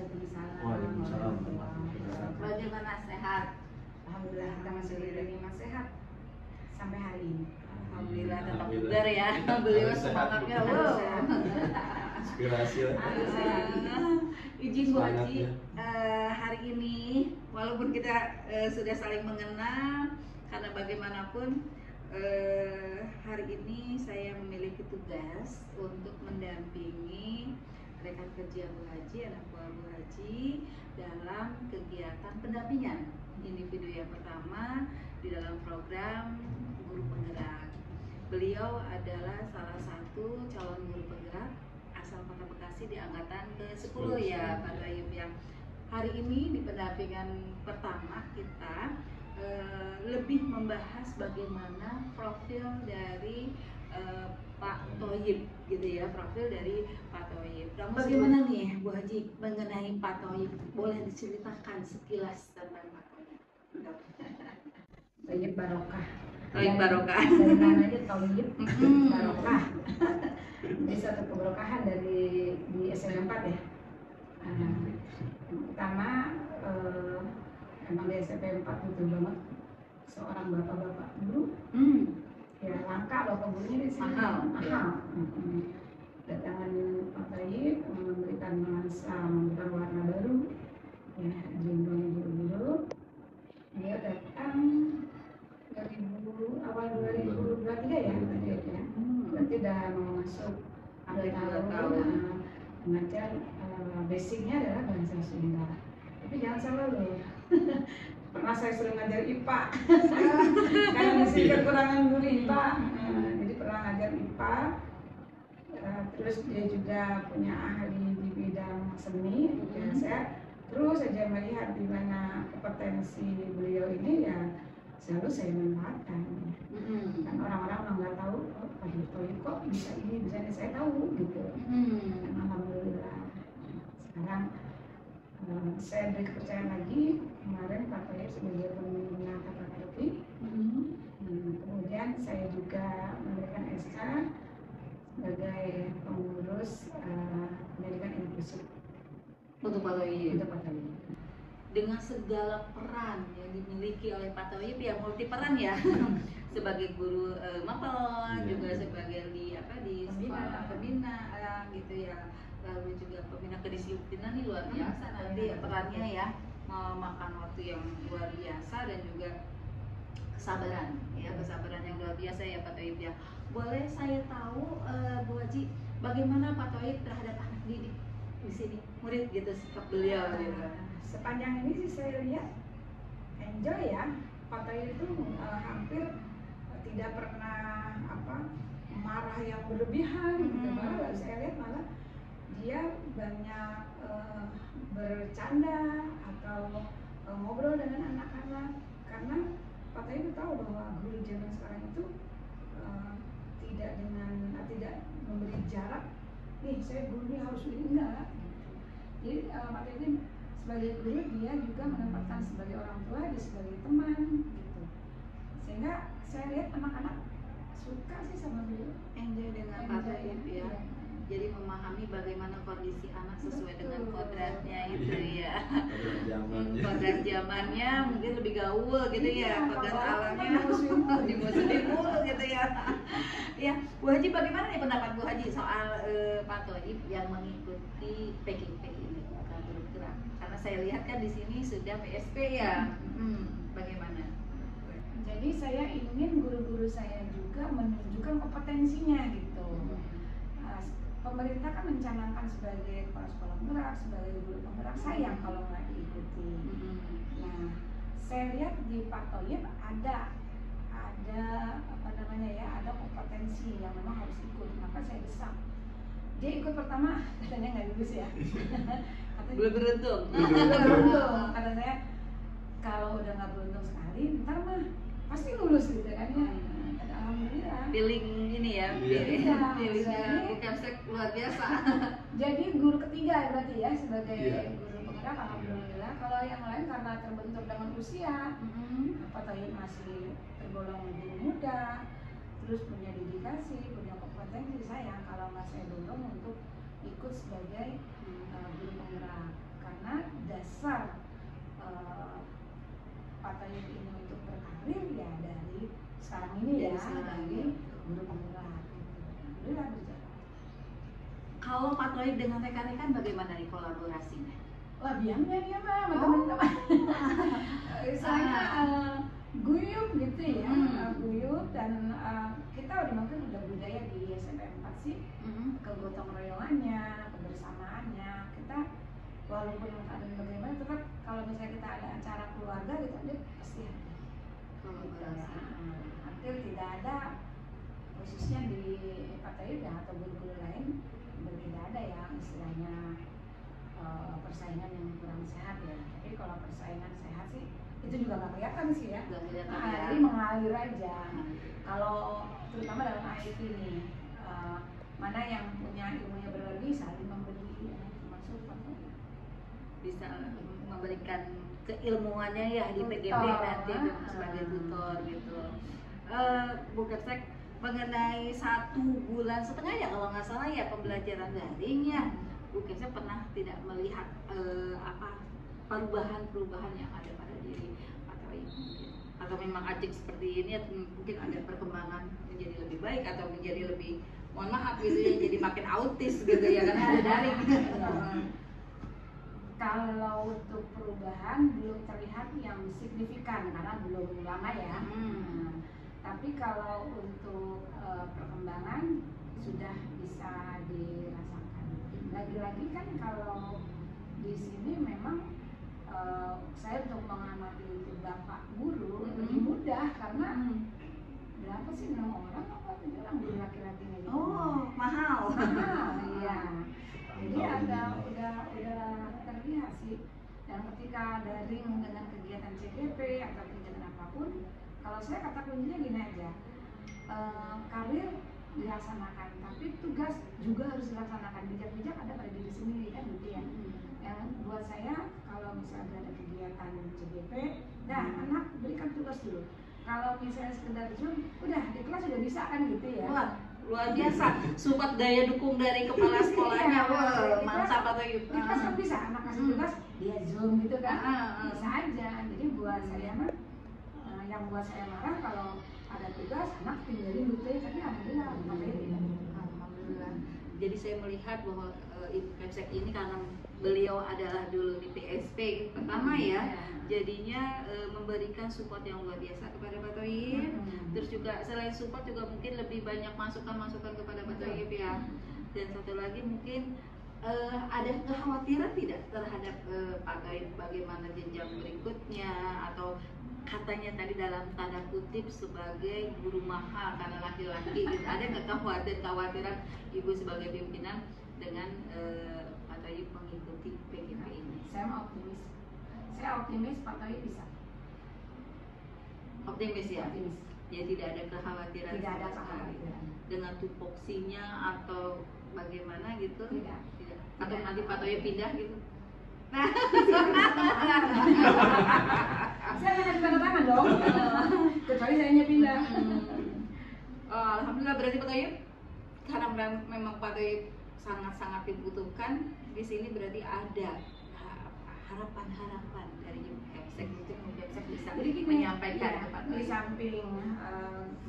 Waalaikumsalam. Waalaikumsalam. Bagaimana, sehat? Alhamdulillah kita masih diterima sehat sampai hari ini. Alhamdulillah tetap bugar ya. Beliau semangatnya loh. Inspirasi lah. Izin Bu Haji, hari ini walaupun kita sudah saling mengenal, karena bagaimanapun hari ini saya memiliki tugas untuk mendampingi rekan kerja Bu Haji, anak buah Bu Haji dalam kegiatan pendampingan individu yang pertama di dalam program Guru Penggerak. Beliau adalah salah satu calon guru penggerak asal Kota Bekasi di angkatan ke-10 ya Pak Tayyib ya. Hari ini di pendampingan pertama kita lebih membahas bagaimana profil dari Pak Thoyib gitu ya, profil dari Pak Thoyib. Bagaimana nih Bu Haji mengenai Pak Thoyib? Boleh diceritakan sekilas tentang Pak Thoyib? Thoyib Barokah. Thoyib Barokah. Dari namanya Thoyib Barokah. Ini suatu keberkahan dari di SMP 4 ya. Yang pertama emang di SMP 4 butuh banget seorang bapak-bapak guru. Ya langka bapak gurunya di sini. Mahal. Datangan Pak Tayyib memberikan nuansa, memberikan warna baru. Ya, jinggongnya biru-biru. Dia datang awal 2023 ya, berarti udah mau masuk akhir tahun. Mengajar basicnya adalah bahasa Sunda. Tapi jangan salah loh. Pernah saya suruh ngajar IPA karena masih kekurangan guru IPA. Jadi pernah ngajar IPA. Terus dia juga punya ahli di bidang seni. Ya, saya terus saja melihat di mana kompetensi beliau ini ya selalu saya manfaatkan. Kan orang-orang nggak tahu, oh Pak Thoyib kok bisa ini, bisa ini, saya tahu gitu. Dan alhamdulillah sekarang saya beri kepercayaan lagi. Kemarin Pak Thoyib sebagai pembina kata kerti. Kemudian saya juga memberikan SK sebagai pengurus pendidikan inklusif untuk Pak Thoyib. Dengan segala peran yang dimiliki oleh Pak Thoyib ya, multi peran ya. Sebagai guru mapel, juga sebagai di sekolah pembina gitu ya. Lalu juga pembina kedisiplinan ini luar biasa nanti perannya ya, memakan waktu yang luar biasa dan juga kesabaran ya, kesabaran yang luar biasa ya Pak Thoyib ya. Boleh saya tahu Bu Haji, bagaimana Pak Thoyib terhadap anak didik di sini, murid gitu, sikap beliau gitu? Sepanjang ini sih saya lihat enjoy ya. Pak Thoyib itu hampir tidak pernah marah yang berlebihan gitu. Malah saya lihat malah dia banyak bercanda atau ngobrol dengan anak-anak, karena Pak Thoyib tahu bahwa guru zaman sekarang itu tidak memberi jarak. Nih saya guru ini harus ini, enggak. Jadi Pak Thoyib sebagai guru dia juga menempatkan sebagai orang tua, dia sebagai teman gitu. Sehingga saya lihat anak-anak suka sih sama beliau. Enjoy dengan Pak Thoyib ya. Jadi memahami bagaimana kondisi anak sesuai dengan kodratnya itu ya. Kodrat zamannya mungkin lebih gaul gitu ya, kodrat alamnya di musim gitu ya. Ya, Bu Haji, bagaimana nih pendapat Bu Haji soal Pak Thoyib yang mengikuti PKP ini, Guru Gerak? Karena saya lihat kan di sini sudah PSP ya. Bagaimana? Jadi saya ingin guru-guru saya juga menunjukkan kompetensinya gitu. Pemerintah kan mencanangkan sebagai kepala sekolah penggerak, sebagai guru penggerak, sayang kalau nggak diikuti. Nah, saya lihat di Pak Thoyib ada ada kompetensi yang memang harus ikut, maka saya desak. Dia ikut pertama, katanya nggak lulus ya. Belum beruntung. Kata saya, kalau udah nggak beruntung sekali, ntar mah pasti lulus gitu kan ya. Alhamdulillah. Feeling ini ya, feelingnya bukan luar biasa. Jadi guru ketiga berarti ya sebagai guru penggerak, alhamdulillah. Kalau yang lain karena terbentur dengan usia, Pak Thoyib masih tergolong guru muda, terus punya dedikasi, punya kompetensi. Sayang kalau nggak saya dorong untuk ikut sebagai guru penggerak, karena bagaimana dasar Pak Toyib ini untuk berkarir ya dari sekarang ini ya, dari guru penggerak gitu. Alhamdulillah berjalan. Kalau Pak Toyib dengan rekan-rekan bagaimana nih kolaborasinya? Wah biangnya dia mah sama teman-teman. Saya guyup gitu ya, guyup dan kita udah mungkin udah budaya di SMP 4 sih, kegotong royongannya, kebersamaannya. Kita walaupun ada bagaimana tetap kalau misalnya kita ada acara keluarga gitu ada pasti ada. Kolaborasi. Hampir tidak ada khususnya di Pak Toyib ya atau guru-guru lain tidak ada ya istilahnya persaingan yang kurang sehat ya. Tapi kalau persaingan sehat sih itu juga nggak kelihatan sih ya. Nggak kelihatan Nah, ya. jadi mengalir aja. Kalau terutama dalam IT nih, mana yang punya ilmunya berlebih saling memberi ya, termasuk Pak Toyib. Bisa memberikan keilmuannya ya di PGP Tutor. nanti sebagai tutor gitu. Bu Kepsek, mengenai 1,5 bulan ya kalau nggak salah ya pembelajaran daringnya, Bu Kepsek pernah tidak melihat perubahan yang ada pada diri Pak Toyib mungkin, atau memang ajik seperti ini mungkin ada perkembangan menjadi lebih baik atau menjadi lebih, mohon maaf gitu ya, jadi makin autis gitu ya karena ada daring. Kalau untuk perubahan belum terlihat yang signifikan karena belum lama ya. Tapi kalau untuk perkembangan sudah bisa dirasakan. Lagi-lagi kan kalau di sini memang saya untuk mengamati itu bapak guru lebih mudah karena berapa sih 6 orang apa 7 orang guru laki-lakinya gitu. Oh, mahal. Iya. Jadi udah terlihat sih. Dan ketika daring dengan kegiatan CGP atau kegiatan apapun, kalau saya kata kuncinya gini aja, karir dilaksanakan, tapi tugas juga harus dilaksanakan. Bijak-bijak ada pada diri sendiri kan gitu ya. Yang buat saya kalau misalnya ada kegiatan CGP, nah anak berikan tugas dulu. Kalau misalnya sekedar Zoom, udah di kelas udah bisa kan gitu ya. Wah, luar biasa. Support daya dukung dari kepala sekolahnya. Wah, mantap atau Di kelas kan bisa, anak kasih tugas dia Zoom gitu kan. Bisa aja. Jadi buat saya mah yang buat saya marah kalau ada tugas anak tinggalin gitu ya, tapi alhamdulillah Alhamdulillah. Jadi saya melihat bahwa Ibu Kepsek ini karena beliau adalah dulu di PSP pertama ya, jadinya memberikan support yang luar biasa kepada Pak Toyib. Terus juga selain support juga mungkin lebih banyak masukan-masukan kepada Pak Toyib ya. Dan satu lagi mungkin ada kekhawatiran tidak terhadap Pak Toyib bagaimana jenjang berikutnya, atau katanya tadi dalam tanda kutip sebagai guru mahal karena laki-laki gitu. Ada nggak kekhawatiran Ibu sebagai pimpinan dengan Pak Toyib mengikuti PGP ini? Saya mau optimis. Saya optimis Pak Toyib bisa. Optimis ya? Optimis. Ya tidak ada kekhawatiran. Tidak ada sama sekali. kekhawatiran. Dengan tupoksinya atau bagaimana gitu? Tidak. Atau nanti Pak Toyib pindah gitu? Saya akan tanda tangan dong. Kecuali saya pindah. Alhamdulillah, berarti Pak Toyib karena memang Pak Toyib sangat-sangat dibutuhkan di sini, berarti ada harapan-harapan dari Ibu Kepsek untuk Ibu Kepsek bisa Jadi gini, menyampaikan ya, ke Pak di Toyib. samping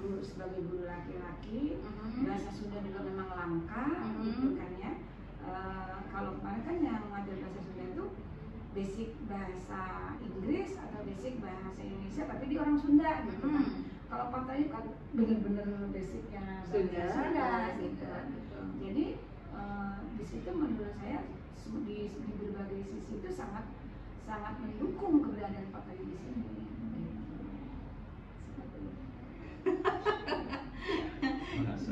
guru sebagai guru laki-laki, bahasa Sunda juga memang langka, gitu kan ya. Kalau kemarin kan yang ngajar bahasa Sunda itu basic bahasa Inggris atau basic bahasa Indonesia, tapi di orang Sunda gitu kan. Kalau Pak Toyib kan bener-bener basicnya bahasa Sunda gitu. Jadi di situ menurut saya di berbagai sisi itu sangat mendukung keberadaan Pak Toyib di sini. Bahasa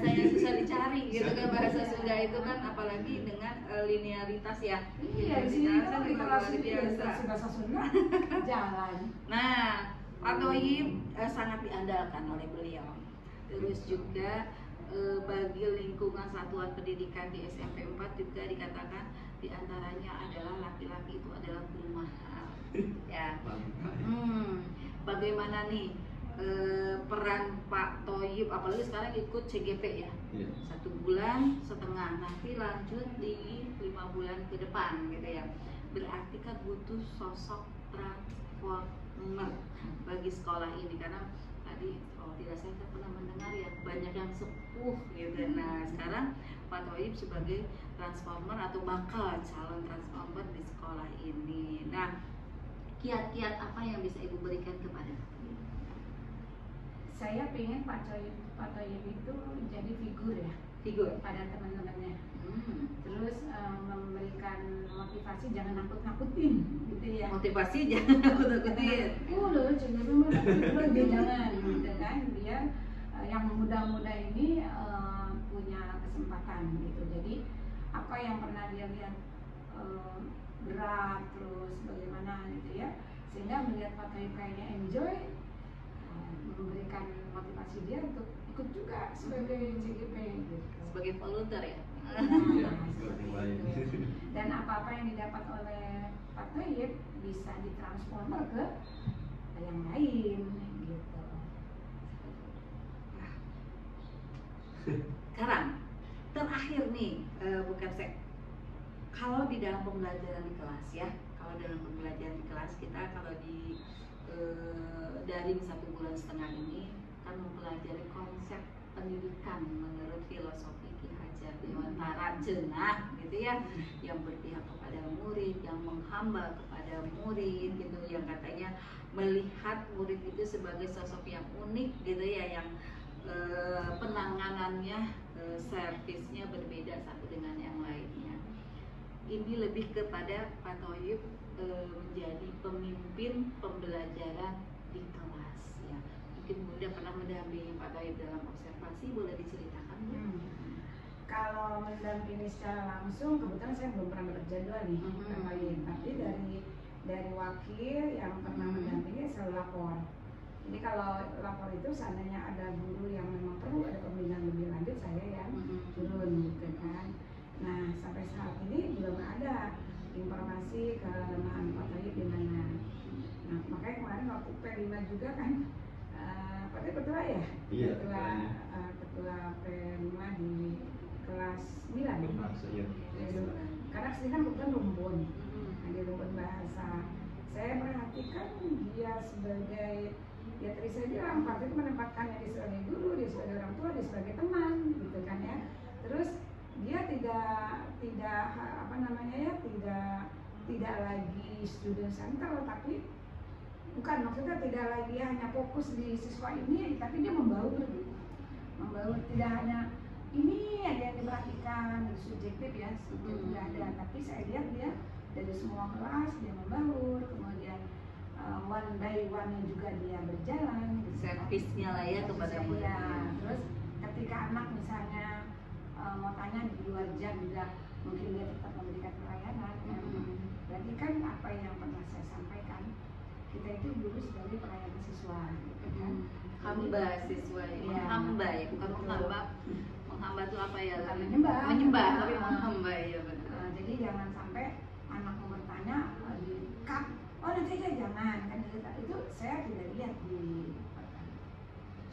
yang susah dicari gitu kan, bahasa Sunda itu kan, apalagi dengan linearitas ya. Iya, di sini kan luar biasa bahasa Sunda jalan. Nah, Pak Toyib sangat diandalkan oleh beliau. Terus juga bagi lingkungan satuan pendidikan di SMP 4 juga dikatakan diantaranya adalah laki-laki itu adalah guru mahal. Ya. Bagaimana nih peran Pak Toyib, apalagi sekarang ikut CGP ya, 1,5 bulan, nanti lanjut di 5 bulan ke depan gitu ya. Berarti kan butuh sosok transformer bagi sekolah ini, karena tadi tidak saya pernah mendengar ya banyak yang sepuh gitu. Nah sekarang Pak Thoyib sebagai transformer atau bakal calon transformer di sekolah ini. Nah kiat-kiat apa yang bisa Ibu berikan kepada Saya pengen Pak Thoyib itu jadi figur ya, figur? pada teman-temannya. Terus memberikan motivasi, jangan nakut-nakutin gitu ya. Motivasi jangan nakut-nakutin. Loh, jangan gitu kan, biar yang muda-muda ini punya kesempatan gitu. Jadi apa yang pernah dia lihat berat, terus bagaimana gitu ya, sehingga melihat Pak Thoyib kayaknya enjoy, memberikan motivasi dia untuk ikut juga sebagai CGP gitu. Sebagai volunteer ya. Dan apa-apa yang didapat oleh Pak Thoyib bisa ditransformer ke yang lain gitu. Sekarang terakhir nih, Bu Kapsek, kalau di dalam pembelajaran di kelas ya, kalau dalam pembelajaran di kelas kita kalau di daring 1,5 bulan ini kan mempelajari konsep pendidikan menurut filosofi Ki Hajar Dewantara Cenah gitu ya, yang berpihak kepada murid, yang menghamba kepada murid gitu, yang katanya melihat murid itu sebagai sosok yang unik gitu ya, yang penanganannya, servisnya berbeda satu dengan yang lainnya. Ini lebih kepada Pak Thoyib menjadi pemimpin pembelajaran di kelas ya. Mungkin Bunda pernah mendampingi Pak Thoyib dalam observasi, boleh diceritakan Bu? Kalau mendampingi secara langsung, kebetulan saya belum pernah berjadwal nih, tapi dari wakil yang pernah mendampingi selalu lapor. Jadi kalau lapor itu seandainya ada guru yang memang perlu ada pembinaan lebih lanjut, saya yang turun gitu kan. Nah sampai saat ini belum ada informasi kelemahan Pak Thoyib di mana. Nah makanya kemarin waktu P5 juga kan, Pak Thoyib ketua ya, Iya, ketua P5 di kelas 9 ya. Karena sini kan bukan rumpun, di rumpun bahasa. Saya perhatikan dia sebagai, ya tadi saya bilang, Pak Thoyib menempatkannya dia sebagai guru, dia sebagai orang tua, dia sebagai teman gitu kan ya. Terus dia tidak apa namanya ya, tidak lagi student center, tapi bukan, maksudnya tidak lagi hanya fokus di siswa ini, tapi dia membaur tidak hanya ini aja yang diperhatikan, subjektif ya, subjektif tidak ada, tapi saya lihat dia dari semua kelas dia membaur, kemudian one by one juga dia berjalan gitu. Servisnya lah ya kepada murid. Ya, terus ketika anak misalnya mau tanya di luar jam juga mungkin dia tetap memberikan pelayanan. Berarti kan apa yang pernah saya sampaikan, kita itu dulu sebagai pelayanan siswa gitu kan. Hamba siswa ya, menghamba ya, bukan menghamba. Menghamba itu apa ya? Menyembah, tapi menghamba ya benar. Jadi jangan sampai anak mau bertanya di cut, oh nanti aja jangan kan, itu saya tidak lihat di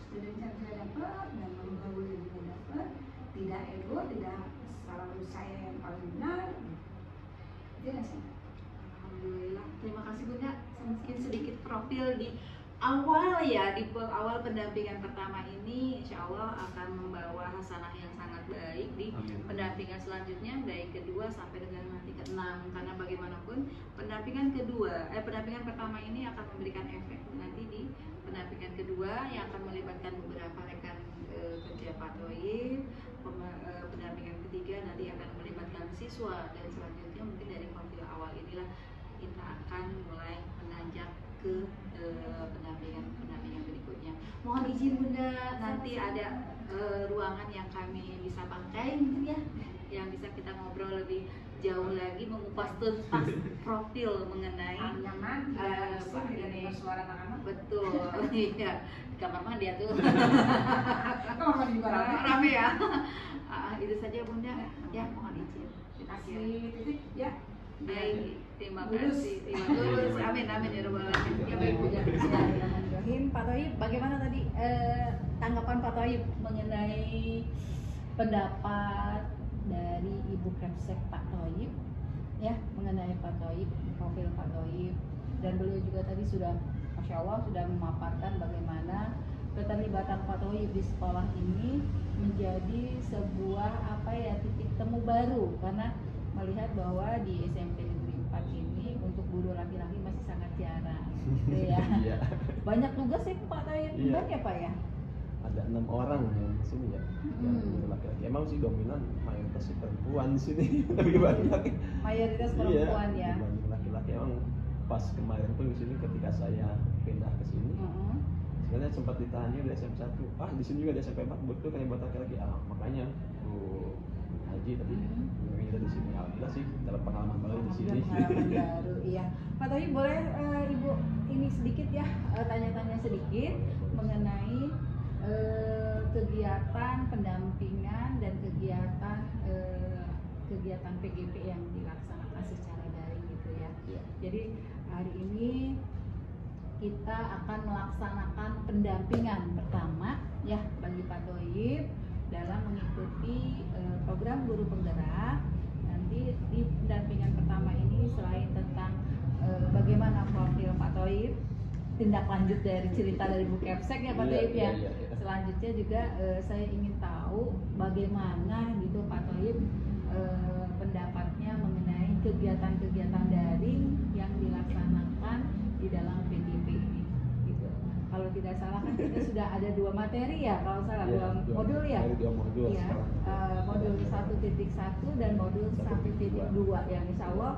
student center dapat dan membaur juga dapat, tidak ego, tidak selalu saya yang paling benar. Itu sih. Alhamdulillah, terima kasih Bunda. Mungkin sedikit profil di awal ya, di awal pendampingan pertama ini, insya Allah akan membawa hasanah yang sangat baik di pendampingan selanjutnya, dari kedua sampai dengan nanti ke-6. Karena bagaimanapun pendampingan pertama ini akan memberikan efek nanti di pendampingan kedua yang akan melibatkan beberapa rekan kerja Pak Thoyib. Pendampingan ketiga nanti akan melibatkan siswa, dan selanjutnya mungkin dari profil awal inilah kita akan mulai menanjak ke pendampingan berikutnya. Mohon izin Bunda, nanti ada ruangan yang kami bisa pakai ya, yang bisa kita ngobrol lebih jauh lagi, mengupas tuntas profil mengenai Pak ini suara anak-anak. Betul, iya, di kamar mandi ya tuh. Kamar mandi rame ya. Itu saja Bunda, ya mohon izin. Terima kasih, titik ya. Baik, terima kasih. Amin amin ya rabbal alamin. Ya baik Bunda. Pak Thoyib, bagaimana tadi tanggapan Pak Thoyib mengenai pendapat dari Ibu Kapsek Pak Thoyib Pak Thoib, profil Pak Thoib, dan beliau juga tadi sudah, Masya Allah, sudah memaparkan bagaimana keterlibatan Pak Thoib di sekolah ini menjadi sebuah titik temu baru, karena melihat bahwa di SMP Negeri 4 ini untuk guru laki-laki masih sangat jarang, gitu ya. Iya. Banyak tugas ya Pak Thoib, Iya. banyak ya Pak ya. Ada 6 orang yang di sini ya, yang guru laki-laki. Emang sih dominan mayoritas sih perempuan di sini, lebih banyak. Mayoritas perempuan Iya, ya. dibanding laki-laki. Emang pas kemarin pun di sini ketika saya pindah ke sini, sebenarnya sempat ditahan juga di SMP 1. Di sini juga di SMP 4 betul kayak buat laki-laki. Makanya Bu Haji tadi kita di sini. Alhamdulillah sih dapat pengalaman baru di sini. Pengalaman baru, iya. Pak Thoib, boleh Ibu ini sedikit ya, tanya-tanya sedikit mengenai kegiatan pendampingan dan kegiatan PGP yang dilaksanakan secara daring gitu ya. Iya. Jadi hari ini kita akan melaksanakan pendampingan pertama ya bagi Pak Thoib dalam mengikuti program guru penggerak. Nanti di pendampingan pertama ini selain tentang bagaimana profil Pak Thoib, tindak lanjut dari cerita dari Bu Kepsek ya Pak Thoib ya. Iya. Selanjutnya juga saya ingin tahu bagaimana gitu Pak Thoib pendapatnya mengenai kegiatan-kegiatan daring yang dilaksanakan di dalam PGP ini gitu. Kalau tidak salah kan kita sudah ada 2 materi ya, kalau salah Iya, 2 modul ya. Ada 2 modul Ya, sekarang. modul 1.1 dan modul 1.2 yang insya Allah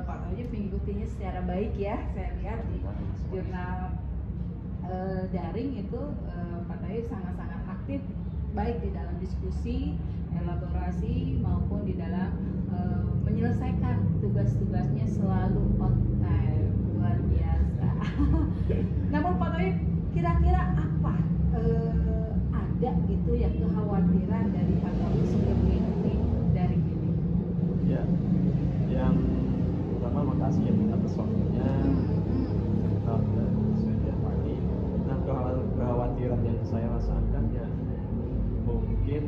Pak Thoib mengikutinya secara baik ya. Saya lihat di jurnal daring itu Pak Thoib sangat-sangat aktif baik di dalam diskusi, elaborasi maupun di dalam menyelesaikan tugas-tugasnya selalu on time, luar biasa. Namun Pak Thoib, kira-kira apa ada gitu ya kekhawatiran dari Pak Thoib sebelum mengikuti daring ini? Ya, yang pertama makasih ya atas waktunya. Sudah pagi. Nah, kekhawatiran yang saya rasakan ya mungkin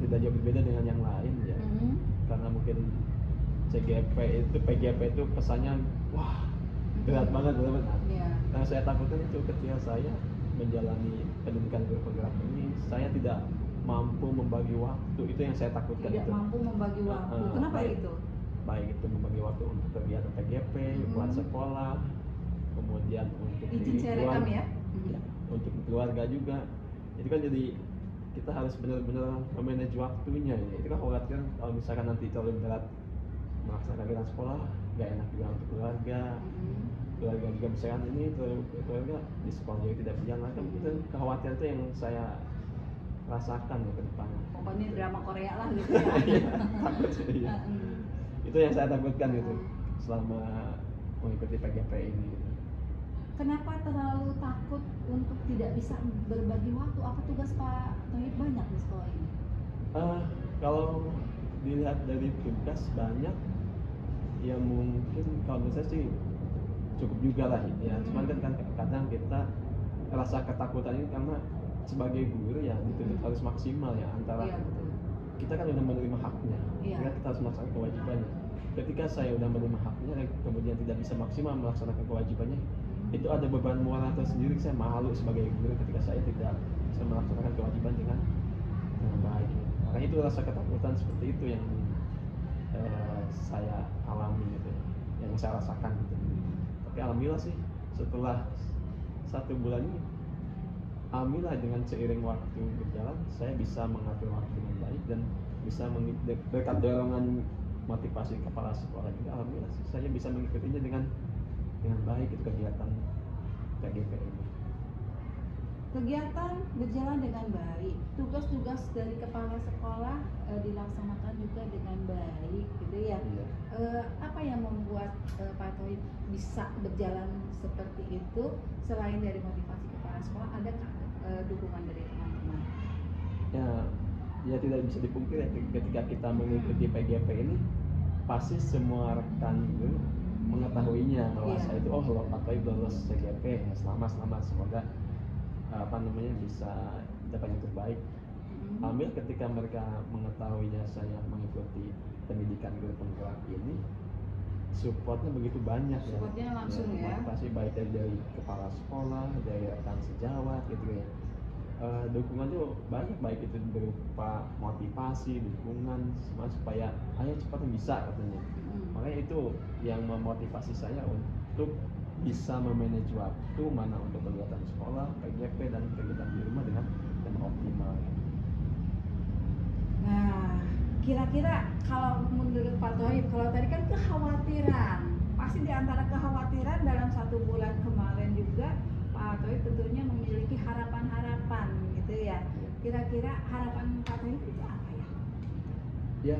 tidak jauh berbeda dengan yang lain ya. Karena mungkin PGP itu pesannya wah berat banget benar-benar. Nah, saya takutkan itu ketika saya menjalani pendidikan guru penggerak ini saya tidak mampu membagi waktu. Itu yang saya takutkan. Tidak itu mampu membagi waktu. Kenapa itu? Baik itu membagi waktu untuk kegiatan PGP, buat sekolah, kemudian untuk izin saya rekam ya. Untuk keluarga juga. Itu kan jadi kita harus benar-benar memanage waktunya ya. Itu kan khawatir kalau misalkan nanti terlalu berat melaksanakan kegiatan sekolah, gak enak juga untuk keluarga. Keluarga juga misalkan ini keluarga di sekolah juga tidak berjalan kan, itu kekhawatiran itu yang saya rasakan ya ke depan. Pokoknya drama Korea lah gitu ya. Takut sih, ya. Itu yang saya takutkan gitu selama mengikuti PGP ini gitu. Kenapa terlalu takut untuk tidak bisa berbagi waktu? Apa tugas Pak Thoib banyak di sekolah ini? Kalau dilihat dari tugas banyak, ya mungkin kalau menurut saya sih cukup juga lah ya. Cuman kan kadang kita rasa ketakutan ini karena sebagai guru ya dituntut harus maksimal ya, antara kita kan udah menerima haknya, kita harus melaksanakan kewajibannya. Ketika saya udah menerima haknya dan kemudian tidak bisa maksimal melaksanakan kewajibannya, itu ada beban moral tersendiri. Saya malu sebagai guru ketika saya tidak bisa melaksanakan kewajiban dengan baik. Makanya itu rasa ketakutan seperti itu yang saya alami gitu, yang saya rasakan gitu. Tapi alhamdulillah sih setelah 1 bulan ini, alhamdulillah dengan seiring waktu berjalan saya bisa mengatur waktu dengan baik dan bisa berkat dorongan motivasi kepala sekolah juga, alhamdulillah sih saya bisa mengikutinya dengan baik itu kegiatan PGP ini. Kegiatan berjalan dengan baik, tugas-tugas dari kepala sekolah dilaksanakan juga dengan baik, gitu ya. Apa yang membuat Pak Thoib bisa berjalan seperti itu? Selain dari motivasi kepala sekolah, adakah dukungan dari teman-teman? Ya tidak bisa dipungkiri ketika kita mengikuti PGP ini, pasti semua rekan itu mengetahuinya bahwa saya itu Pak Thoib lolos PGP, selamat semoga bisa dapat yang terbaik. Alhamdulillah ketika mereka mengetahuinya saya mengikuti pendidikan guru penggerak ini, supportnya begitu banyak ya. Supportnya langsung ya. Motivasi baik dari kepala sekolah, dari rekan sejawat gitu ya. Dukungan tuh banyak, baik itu berupa motivasi, dukungan semua supaya ayo cepat bisa katanya. Makanya itu yang memotivasi saya untuk bisa memanage waktu mana untuk kegiatan sekolah, PGP dan kegiatan di rumah dengan optimal. Nah, kira-kira kalau menurut Pak Thohib, kalau tadi kan kekhawatiran, pasti di antara kekhawatiran dalam 1 bulan kemarin juga Pak Thohib tentunya memiliki harapan-harapan gitu ya. Kira-kira harapan Pak Thohib itu apa ya? Ya,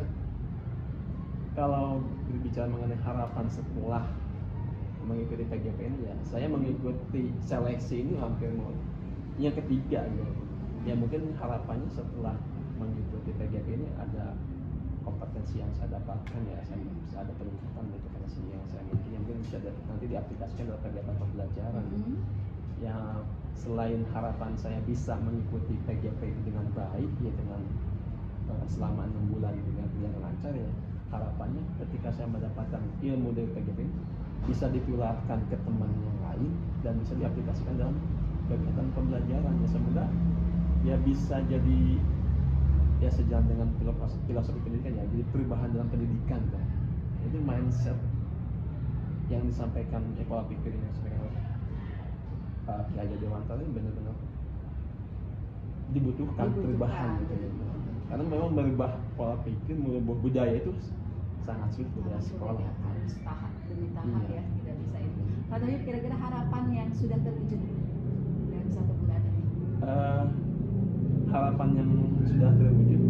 kalau berbicara mengenai harapan setelah mengikuti PGP ini ya, saya mengikuti seleksi ini hampir mau yang ketiga gitu. Ya mungkin harapannya setelah mengikuti PGP ini ada kompetensi yang saya dapatkan ya, saya bisa ada peningkatan dari kompetensi yang saya miliki yang mungkin bisa nanti diaplikasikan dalam kegiatan pembelajaran. Ya selain harapan saya bisa mengikuti PGP dengan baik ya, dengan selama 6 bulan dengan berjalan lancar ya, harapannya ketika saya mendapatkan ilmu dari PGP ini bisa ditularkan ke teman yang lain dan bisa diaplikasikan dalam kegiatan pembelajaran ya, semoga ya bisa jadi ya sejalan dengan filosofi pendidikan ya, jadi perubahan dalam pendidikan kan. Itu mindset yang disampaikan pola pikir yang disampaikan oleh Pak Kiai Dewantara ini benar-benar dibutuhkan perubahan gitu ya. Karena memang merubah pola pikir, merubah budaya itu sangat sulit budaya sekolah. Harus tahap demi tahap ya, tidak bisa ini. Pak Thohib, kira-kira harapan yang sudah terwujud dalam 1 bulan ini? Harapan yang sudah terwujud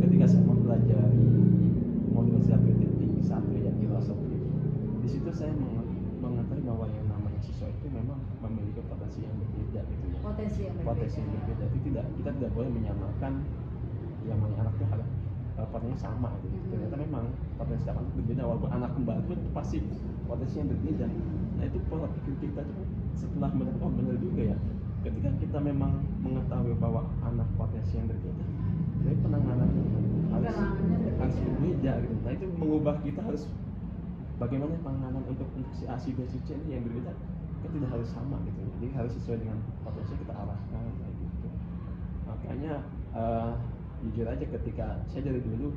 ketika saya mempelajari modul stability tinggi 1 ya, filosofi. Di situ saya mengetahui bahwa yang namanya siswa itu memang memiliki potensi yang berbeda gitu ya. Potensi yang berbeda. Jadi kita tidak boleh menyamakan yang namanya anak itu harus potensinya sama gitu. Ternyata memang potensi anak itu berbeda, walaupun anak kembar pun pasti potensinya berbeda. Nah itu pola pikir kita tuh setelah melihat, oh benar juga ya, ketika kita memang mengetahui bahwa anak potensi yang berbeda, jadi penanganannya harus berbeda gitu. Nah itu mengubah kita harus bagaimana penanganan untuk si A, si B, si C ini yang berbeda, kita tidak harus sama gitu. Jadi harus sesuai dengan potensi kita arahkan kayak gitu. Makanya jujur aja ketika saya dari dulu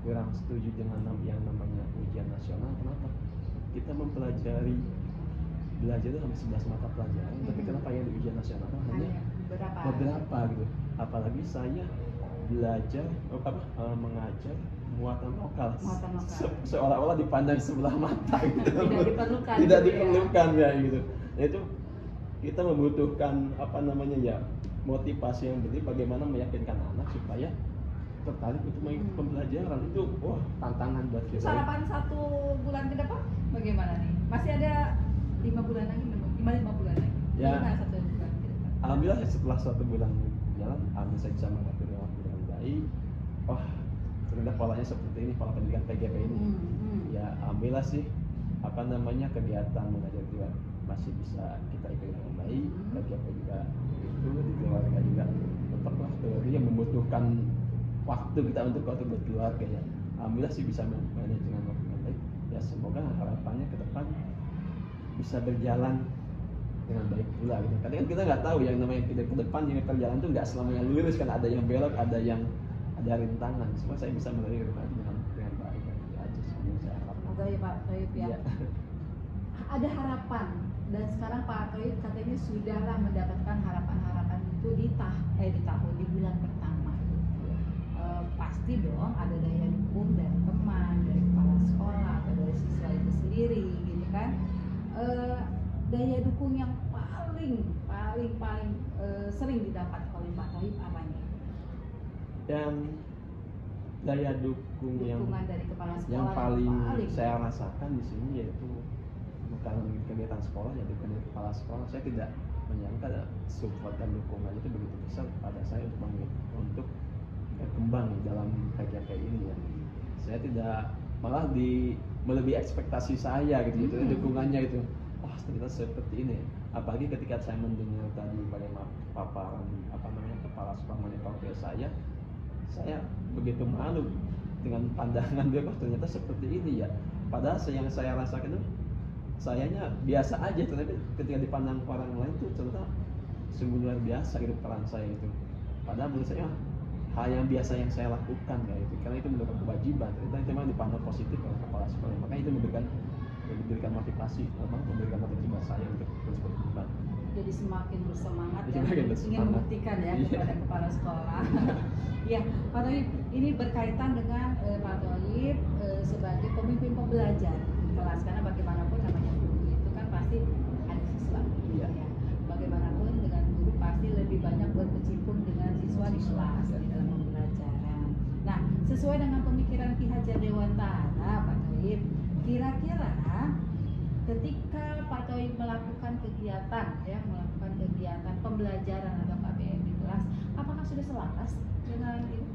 kurang setuju dengan yang namanya ujian nasional. Kenapa? Kita mempelajari belajar itu sampai 11 mata pelajaran, tapi kenapa yang di ujian nasional hanya beberapa gitu. Apalagi saya belajar mengajar muatan lokal, seolah-olah dipandang sebelah mata gitu. Tidak diperlukan ya gitu. Nah, itu kita membutuhkan motivasi yang berarti bagaimana meyakinkan anak supaya tertarik untuk mengikuti pembelajaran. Itu tantangan buat kita. Harapan 1 bulan ke depan bagaimana nih? Masih ada 5 bulan lagi, 5 bulan lagi. Ya. 1 bulan ke depan. Alhamdulillah setelah 1 bulan berjalan, saya bisa mengatur waktu dengan baik. Ternyata polanya seperti ini, pola pendidikan PGP ini. Ya alhamdulillah sih kegiatan mengajar juga masih bisa kita ikuti dengan baik. PGP juga itu di keluarga juga tetaplah teori yang membutuhkan waktu kita untuk berkeluarga ya. Alhamdulillah sih bisa manage dengan waktu dengan baik. Ya semoga harapannya ke depan bisa berjalan dengan baik pula gitu. Karena kan kita nggak tahu yang namanya ke depan yang perjalanan itu nggak selamanya lurus, kan ada yang belok, ada rintangan. Semua saya bisa melalui dengan baik aja sih saya harap. Semoga ya Pak Thohib ya. Ada harapan, dan sekarang Pak Thohib katanya sudahlah mendapatkan harapan-harapan itu di bulan pertama. Pasti dong ada daya dukung dari teman, dari kepala sekolah atau dari siswa itu sendiri gitu kan. Daya dukung yang paling sering didapat oleh Pak Thohib apanya? Dan daya dukung Dukungan dari kepala sekolah yang paling saya rasakan di sini yaitu bukan kegiatan sekolah, ya dari kepala sekolah. Saya tidak menyangka support dan dukungan itu begitu besar pada saya untuk berkembang dalam PGP ini ya. Saya tidak, malah melebihi ekspektasi saya gitu. Dukungannya itu ternyata seperti ini. Apalagi ketika saya mendengar tadi bagaimana paparan kepala sekolah mengenai profil saya begitu malu dengan pandangan dia, kok ternyata seperti ini ya. Padahal yang saya rasakan itu sayanya biasa aja, tapi ketika dipandang orang lain tuh ternyata sungguh luar biasa gitu peran saya itu. Padahal menurut saya hal yang biasa yang saya lakukan kayak itu, karena itu merupakan kewajiban. Ternyata itu memang dipandang positif oleh kepala sekolah, makanya itu memberikan motivasi, memberikan motivasi saya untuk terus berkembang. Jadi semakin bersemangat Jadi ya, semakin ingin bersemangat. membuktikan ya Iya. kepada kepala sekolah. Ya, Pak Toib, ini berkaitan dengan Pak Toib sebagai pemimpin pembelajar di kelas, karena bagaimanapun namanya guru itu kan pasti ada siswa. Iya. Ya. Bagaimanapun dengan guru pasti lebih banyak berkecimpung dengan siswa di kelas di dalam pembelajaran. Nah, sesuai dengan pemikiran Ki Hajar Dewantara, Pak Toib, kira-kira ketika Pak Toib melakukan kegiatan pembelajaran atau KBM di kelas, apakah sudah selaras dengan itu?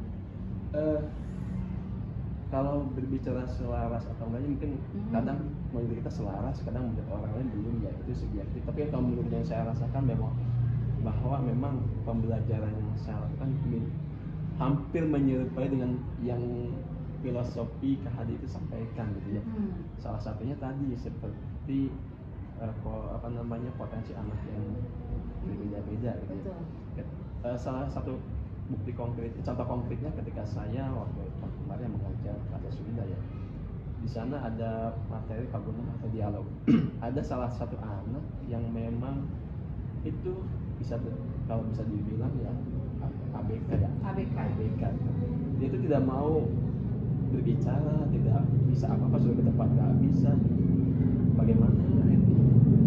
Kalau berbicara selaras atau enggaknya mungkin kadang menurut kita selaras, kadang menurut orang lain belum, ya itu subjektif. Tapi kalau menurut yang saya rasakan bahwa memang pembelajaran yang saya lakukan hampir menyerupai dengan yang filosofi KHD itu sampaikan gitu ya. Salah satunya tadi seperti potensi anak yang berbeda-beda gitu ya. Salah satu bukti konkret, contoh konkretnya ketika saya waktu kemarin mengajar bahasa Sunda ya, di sana ada materi pagunan atau dialog. Ada salah satu anak yang memang itu kalau bisa dibilang ya ABK ya, ABK. Dia itu tidak mau berbicara, tidak bisa apa-apa, sudah ke tempat nggak bisa. Bagaimana ini?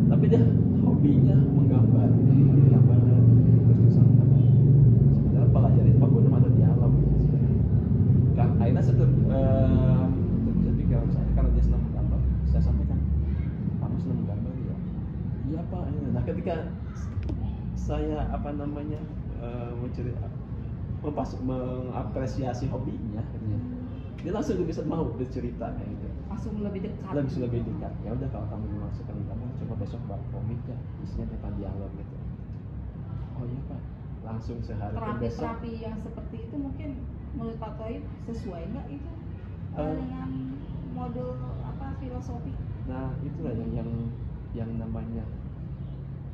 Tapi dia hobinya menggambar terus sampai sebenarnya pelajari pagunan atau dialog. Kan akhirnya saya pikiran saya, karena dia senang menggambar, saya sampaikan, kamu senang menggambar ya? Iya Pak. Nah ketika saya mengapresiasi hobinya, dia langsung bisa mau bercerita kayak gitu. Langsung lebih dekat. Ya udah, kalau kamu memang suka menggambar, coba besok buat komik ya, isinya tentang dialog gitu. Oh iya Pak, langsung sehari besok. Terapi yang seperti itu mungkin menurut Pak Toib sesuai nggak itu dengan modul filosofi? Nah itulah yang namanya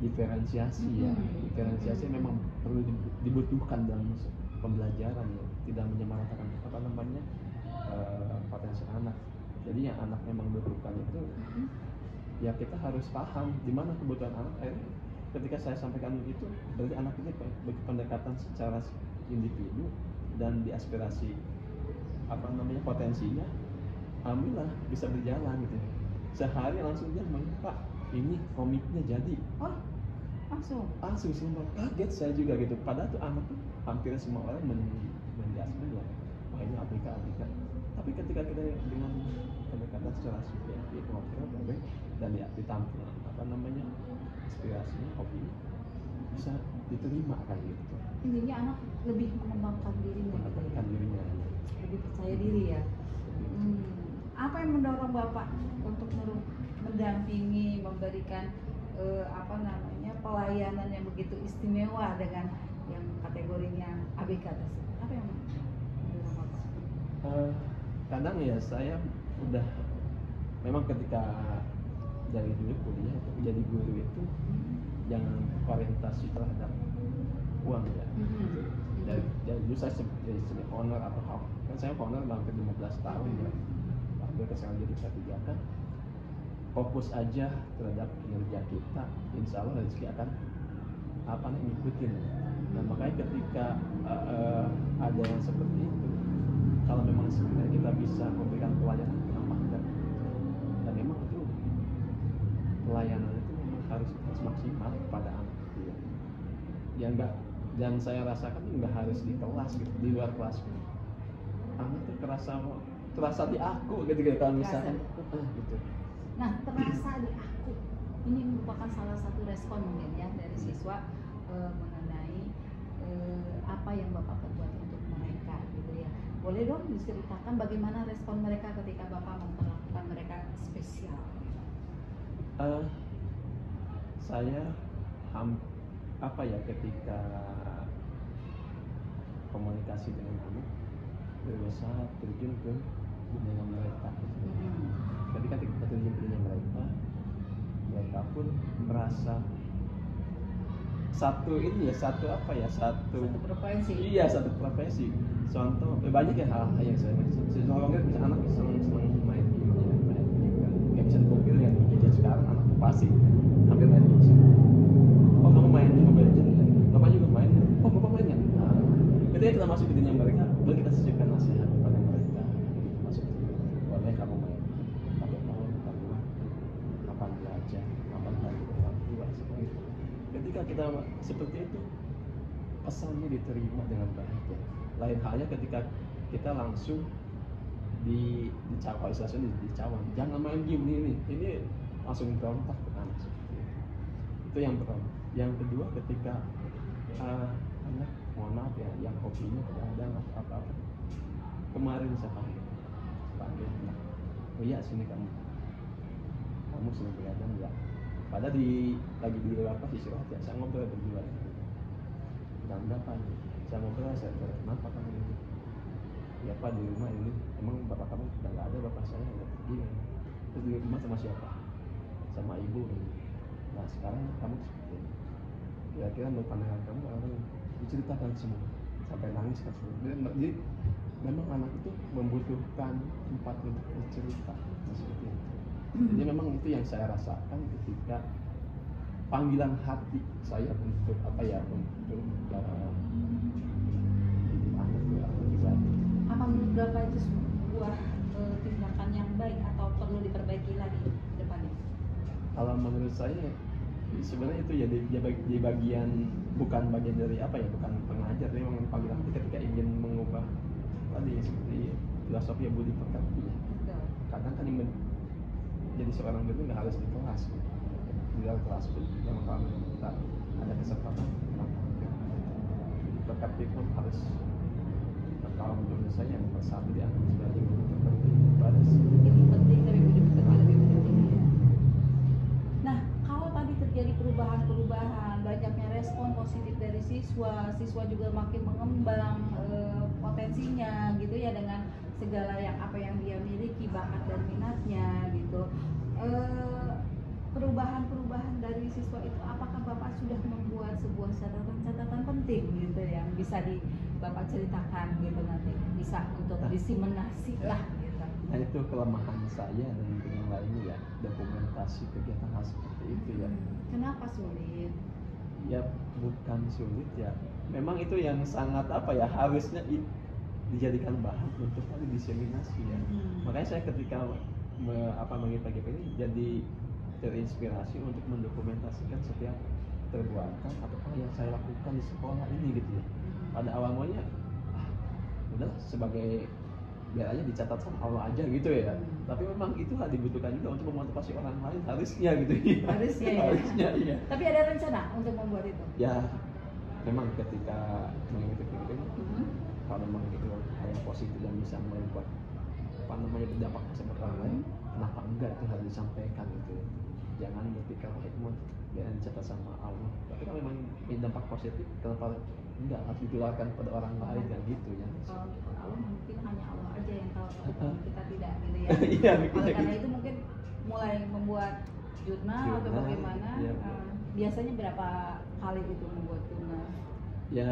diferensiasi ya. Diferensiasi memang perlu dibutuhkan dalam pembelajaran ya, tidak menyamaratakan potensi anak. Jadi yang anak memang dibutuhkan itu ya kita harus paham di mana kebutuhan anak. Ketika saya sampaikan itu, berarti anak ini pendekatan secara individu dan diaspirasi potensinya, alhamdulillah bisa berjalan gitu. Sehari langsung dia Pak, ini komiknya jadi. Oh, langsung semua kaget saya juga gitu. Padahal tuh anak tuh hampir semua orang menjaskan bahwa wah ini ABK. Tapi ketika kita dengan pendekatan secara subjektif, ngobrol dan ditampil inspirasinya, hobinya bisa diterima kan gitu. Intinya anak lebih mengembangkan dirinya, lebih percaya diri ya. Apa yang mendorong Bapak untuk mendampingi, memberikan pelayanan yang begitu istimewa dengan yang kategorinya ABK tersebut? Apa yang mendorong Bapak? Kadang ya saya udah memang ketika dari dulu kuliah itu menjadi guru itu jangan orientasi terhadap uang ya. Dari dulu saya jadi honor atau kan saya honor hampir 15 tahun ya. Hampir sekarang jadi K3K. Fokus aja terhadap kinerja kita, insya Allah rezeki akan ngikutin. Nah makanya ketika ada yang seperti itu, kalau memang sebenarnya kita bisa memberikan pelayanan, kenapa enggak? Dan memang itu pelayanan itu memang harus maksimal kepada anak itu ya. Ya enggak, dan saya rasakan enggak harus di kelas gitu, di luar kelas gitu. Anak tuh terasa di aku gitu kalau misalkan gitu. Nah, terasa di aku ini merupakan salah satu respon mungkin ya dari siswa mengenai apa yang Bapak perbuat untuk mereka gitu ya. Boleh dong diceritakan bagaimana respon mereka ketika Bapak memperlakukan mereka spesial? Saya ketika komunikasi dengan anak berusaha terjun ke dunia mereka. Ketika kita terjun ke dunia mereka, mereka pun merasa satu ini ya, satu apa ya, satu profesi. Iya, satu profesi. Contoh banyak ya hal-hal yang saya nolongin, misalnya anak senang main game, ya, main game. Nggak bisa dipungkiri ya, jadi sekarang anak pasti hampir main game. Oh, kamu main Mobile Legends, bapak juga main. Oh, bapak main ya. Nah, ketika kita masuk ke dunia mereka, boleh kita sisipkan nasihat kepada mereka. Masuk ke dunia, boleh kamu main, tapi kamu kapan belajar, kapan belajar orang tua, seperti itu. Ketika kita seperti itu, pesannya diterima dengan baik ya. Lain halnya ketika kita langsung dicawan, jangan main game ini langsung berontak ke anak seperti itu. Itu yang pertama. Yang kedua, ketika anak, mohon maaf ya, yang hobinya begadang atau apa-apa, kemarin saya panggil anak, oh iya sini kamu sini begadang ya. Padahal lagi di lapas istirahat ya, saya ngobrol berdua. Jam berapa? Saya ngobrol, saya tanya, kenapa kamu ini? Ya Pak, di rumah ini emang bapak kamu sudah nggak ada, bapak saya udah pergi kan. Terus di rumah sama siapa? Sama ibu ini. Nah sekarang kamu seperti ini. Kira-kira menurut pandangan kamu apa? Diceritakan semua sampai nangis kan semua. Jadi memang anak itu membutuhkan tempat untuk bercerita seperti itu. Jadi memang itu yang saya rasakan ketika panggilan hati saya untuk apa ya, untuk anak pribadi. Apa menurut Bapak itu sebuah tindakan yang baik atau perlu diperbaiki lagi ke depannya? Kalau menurut saya sebenarnya itu ya di bagian, bukan bagian dari apa ya, bukan pengajar, tapi memang panggilan hati ketika ingin mengubah tadi seperti filosofi budi pekerti. Kadang kan jadi seorang guru nggak harus di kelas, di luar kelas pun yang kalau kita ada kesempatan kenapa pekerti pun harus, kalau menurut saya yang bersatu di antara sebagai guru pekerti itu penting, tapi budi pekerti lebih penting ya. Nah, kalau tadi terjadi perubahan, banyaknya respon positif dari siswa juga makin mengembang potensinya gitu ya, dengan segala yang apa yang dia miliki, bakat dan minatnya gitu. Perubahan dari siswa itu, apakah Bapak sudah membuat sebuah catatan penting gitu yang bisa Bapak ceritakan gitu, nanti bisa untuk diseminasi lah gitu. Nah itu kelemahan saya dan yang lainnya ya, dokumentasi kegiatan hal seperti itu ya. Kenapa sulit? Ya bukan sulit ya, memang itu yang sangat apa ya, harusnya dijadikan bahan untuk diseminasi ya. Makanya saya ketika mengikuti GP ini jadi terinspirasi untuk mendokumentasikan setiap perbuatan atau apa yang saya lakukan di sekolah ini gitu ya. Pada awal mulanya udah sebagai biar aja dicatat sama Allah aja gitu ya. Tapi memang itulah dibutuhkan juga untuk memotivasi orang lain, harusnya gitu ya. Harusnya iya. Tapi ada rencana untuk membuat itu? Ya memang ketika mengikuti GP ini, kalau memang itu hal yang positif dan bisa membuat apa namanya berdampak sama orang lain, kenapa enggak itu harus disampaikan gitu. Jangan berpikir itu biar dicatat sama Allah. Tapi kalau memang ini dampak positif, kenapa enggak harus ditularkan pada orang lain kan gitu ya. Kalau Allah mungkin hanya Allah aja yang tahu, kita tidak gitu ya. Iya, karena itu mungkin mulai membuat jurnal atau bagaimana. Iya. Biasanya berapa kali itu membuat jurnal? Ya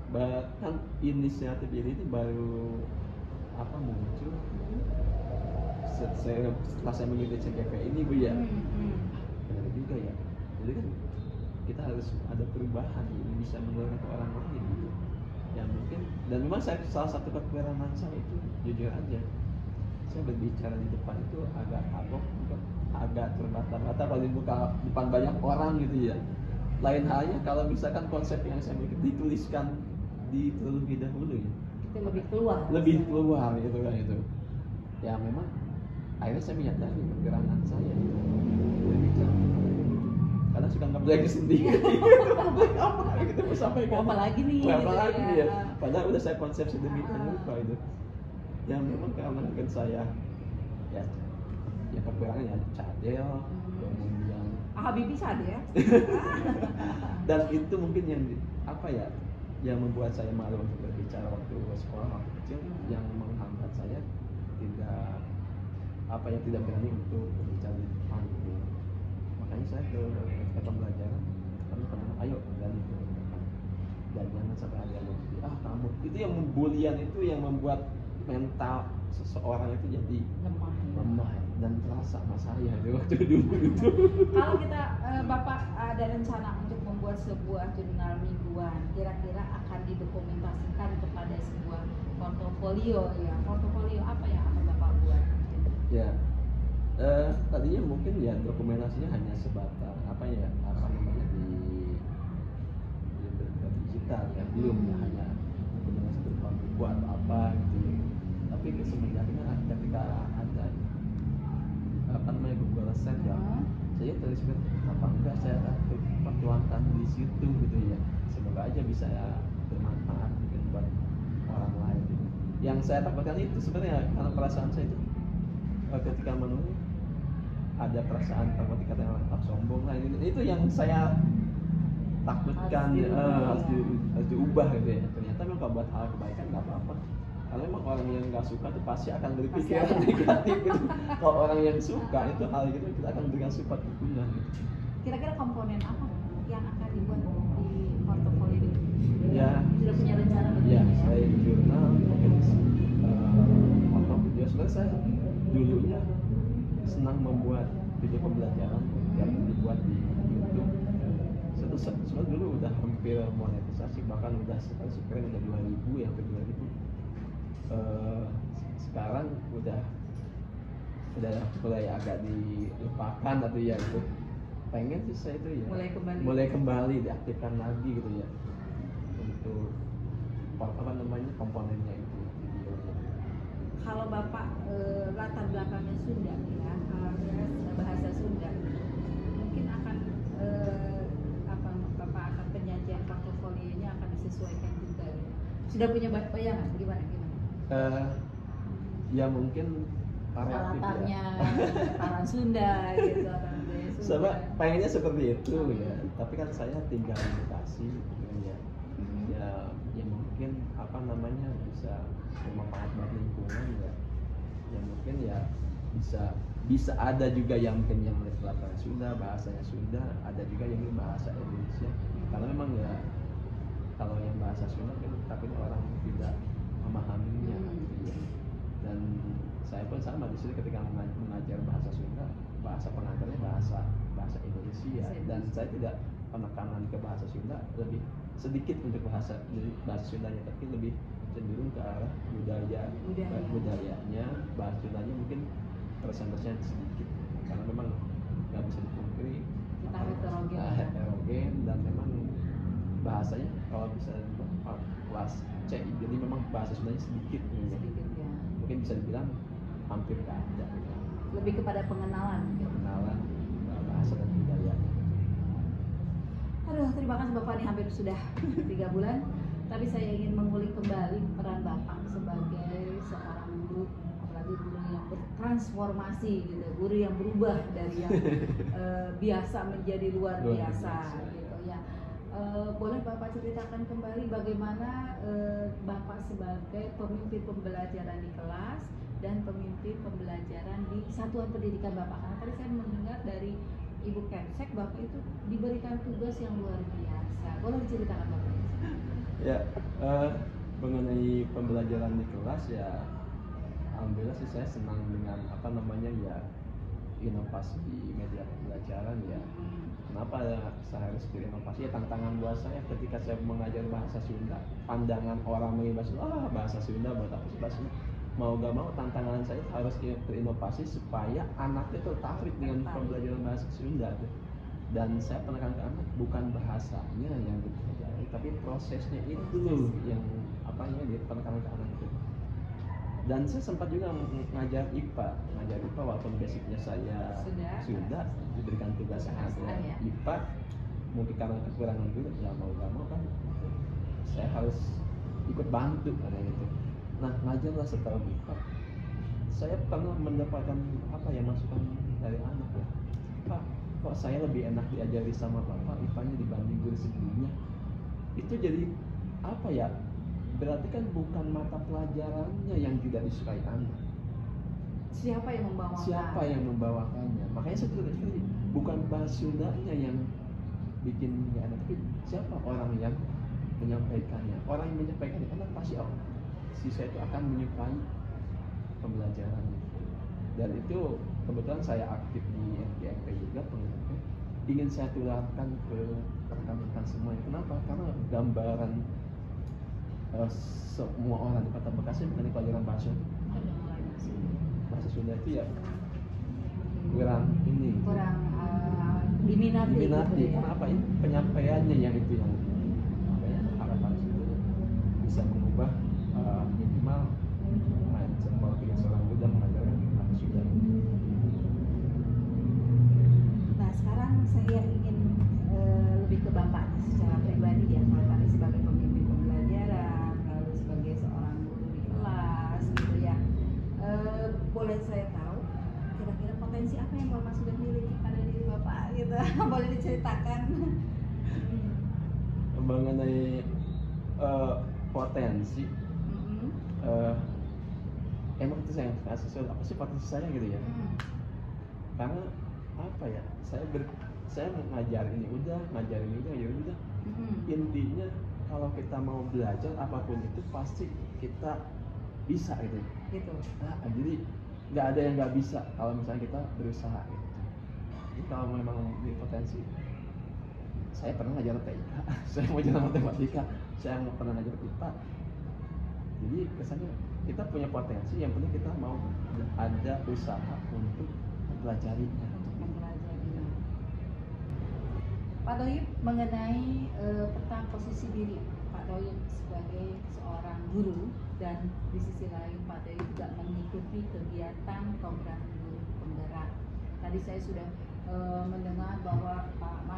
bahkan inisiatif ini baru apa muncul setelah saya mengikuti CGP ini Bu ya. Benar juga ya, jadi kan kita harus ada perubahan ini bisa menularkan ke orang lain gitu. Ya mungkin, dan memang salah satu kekurangan saya itu jujur aja, saya berbicara di depan itu agak kagok, agak terbata-bata kalau dibuka depan banyak orang gitu ya. Lain halnya kalau misalkan konsep yang saya dituliskan terlebih dahulu ya, itu lebih keluar gitu kan itu. Ya memang akhirnya saya menyadari kekurangan saya berbicara. Kadang suka nggak belajar sendiri. Apa gitu mau sampaikan? Apalagi nih? Apalagi ya. Padahal udah saya konsep sedemikian rupa itu. Ya memang karena mungkin saya ya kekurangannya cadel, kemudian Habibie cadel. dan itu mungkin yang apa ya, yang membuat saya malu untuk berbicara waktu sekolah waktu kecil, yang menghambat saya tidak berani untuk berbicara di depan gitu. Makanya saya ke pembelajaran kami pernah ayo berani ke depan dan jangan sampai ada yang kamu itu yang membulian, itu yang membuat mental seseorang itu jadi lemah dan terasa sama saya di waktu dulu itu. Kalau kita Bapak ada rencana untuk membuat sebuah jurnal mingguan, kira-kira akan didokumentasikan kepada sebuah portofolio ya. Portofolio apa yang akan Bapak buat? Ya, tadinya mungkin ya dokumentasinya hanya sebatas di digital ya, belum ya hanya dokumentasi berupa buku atau apa gitu. Tapi semenjaknya ketika ada Google Set ya, saya terinspirasi apa enggak saya pertuangkan di situ gitu ya. Semoga aja bisa bermanfaat mungkin buat orang lain. Yang saya takutkan itu sebenarnya karena perasaan saya itu ketika menulis ada perasaan takut dikatakan orang sombong lah, itu yang saya takutkan harus diubah gitu ya. Ternyata memang kalau buat hal kebaikan nggak apa-apa. Kalau memang orang yang nggak suka itu pasti akan berpikiran negatif gitu. Kalau orang yang suka itu hal gitu kita akan berikan sifat dukungan gitu. Kira-kira komponen apa yang akan dibuat di portofolio itu? Ya, sudah punya rencana begitu? Ya, saya jurnal mungkin atau video. Sebenarnya saya dulunya senang membuat video pembelajaran yang dibuat di YouTube. Sebenarnya dulu udah hampir monetisasi, bahkan udah subscriber udah 2000 ya, hampir 2000. Sekarang udah mulai agak dilupakan atau ya itu. Pengen sih saya itu ya mulai kembali diaktifkan lagi gitu ya untuk komponennya itu videonya. Kalau Bapak latar belakangnya Sunda ya, bahasa Sunda, mungkin akan Bapak akan penyajian portofolionya akan disesuaikan juga ya. Sudah punya bayangan gimana? Ya mungkin latarnya orang Sunda gitu, orang budaya Sunda. Sama pengennya seperti itu ya, tapi kan saya tinggal di Bekasi ya. Ya mungkin bisa bermanfaat buat lingkungan ya. Ya mungkin ya bisa ada juga yang mungkin yang latar Sunda, bahasanya Sunda, ada juga yang bahasa Indonesia. Karena memang ya kalau yang bahasa Sunda kan tapi orang tidak memahaminya ya. Dan saya pun sama di sini ketika mengajar bahasa Sunda, bahasa pengantarnya bahasa Indonesia, dan saya tidak penekanan ke bahasa Sunda, lebih sedikit untuk bahasa Sundanya, tapi lebih cenderung ke arah budayanya, bahasa Sundanya mungkin persentasenya sedikit, karena memang nggak bisa dipungkiri kita heterogen dan memang bahasanya kalau bisa kelas C, jadi memang bahasa Sundanya sedikit ya. Mungkin bisa dibilang hampir nggak ada ya. Lebih kepada pengenalan bahasa dan budaya. Aduh, terima kasih Bapak, ini hampir sudah 3 bulan. Tapi saya ingin mengulik kembali peran Bapak sebagai seorang guru, apalagi guru yang bertransformasi gitu, guru yang berubah dari yang biasa menjadi luar biasa gitu ya. Boleh Bapak ceritakan kembali bagaimana Bapak sebagai pemimpin pembelajaran di kelas dan pemimpin pembelajaran di satuan pendidikan Bapak? Karena tadi saya mendengar dari Ibu Kemsek Bapak itu diberikan tugas yang luar biasa. Boleh diceritakan Bapak? Ya, mengenai pembelajaran di kelas ya, alhamdulillah sih saya senang dengan inovasi media pembelajaran ya. Kenapa saya harus berinovasi? Ya tantangan buat saya ketika saya mengajar bahasa Sunda, pandangan orang mengenai bahasa Sunda buat apa sih bahasa Sunda? Mau gak mau tantangan saya harus berinovasi supaya anaknya tertarik dengan pembelajaran bahasa Sunda. Dan saya penekan ke anak bukan bahasanya yang dipelajari, tapi prosesnya itu yang dipenekan ke anak itu. Dan saya sempat juga ngajar IPA walaupun basicnya saya Sunda, diberikan tugas IPA, mungkin karena kekurangan dulu ya mau gak mau kan saya harus ikut bantu karena itu. Nah, ngajarlah setelah IPA, saya pernah mendapatkan masukan dari anak ya, Pak, kok saya lebih enak diajari sama Bapak IPA-nya dibanding guru sebelumnya. Itu jadi apa ya, berarti kan bukan mata pelajarannya yang tidak disukai anak, Siapa yang membawakan? siapa yang membawakannya. Makanya saya juga tadi bukan bahas Sundanya yang bikin nggak enak, tapi siapa orang yang menyampaikannya. Orang yang menyampaikannya anak pasti siswa itu akan menyukai pembelajarannya. Dan itu kebetulan saya aktif di MPMP juga, pengurusnya ingin saya tularkan ke rekan-rekan semuanya. Kenapa? Karena gambaran semua orang di Kota Bekasi mengenai pelajaran bahasa Sunda itu ya kurang diminati. diminati. Gitu ya. Kenapa? Ini penyampaiannya yang itu yang harapan itu bisa mengubah minimal mindset kalau kita seorang muda mengajarkan bahasa Sunda. Nah sekarang saya ingin lebih ke Bapak secara pribadi ya, kalau tadi sebagai pemimpin pembelajaran, lalu sebagai seorang guru di kelas gitu ya. Boleh saya tahu kira-kira potensi apa yang Bapak sudah miliki pada diri Bapak gitu? Boleh diceritakan? Mengenai potensi, emang itu saya kasih soal apa sih potensi saya gitu ya. Karena apa ya, saya ngajarin ini udah ya udah. Intinya kalau kita mau belajar apapun itu pasti kita bisa gitu. Nah, jadi nggak ada yang nggak bisa kalau misalnya kita berusaha gitu. Jadi kalau memang di potensi, saya pernah ngajar TIK, saya mau ngajar matematika, saya mau pernah ngajar IPA. Jadi kesannya kita punya potensi, yang penting kita mau ada usaha untuk mempelajarinya. Pak Thoyib, mengenai peta posisi diri Pak Thoyib sebagai seorang guru, dan di sisi lain Pak Thoyib juga mengikuti kegiatan program guru penggerak. Tadi saya sudah mendengar bahwa Pak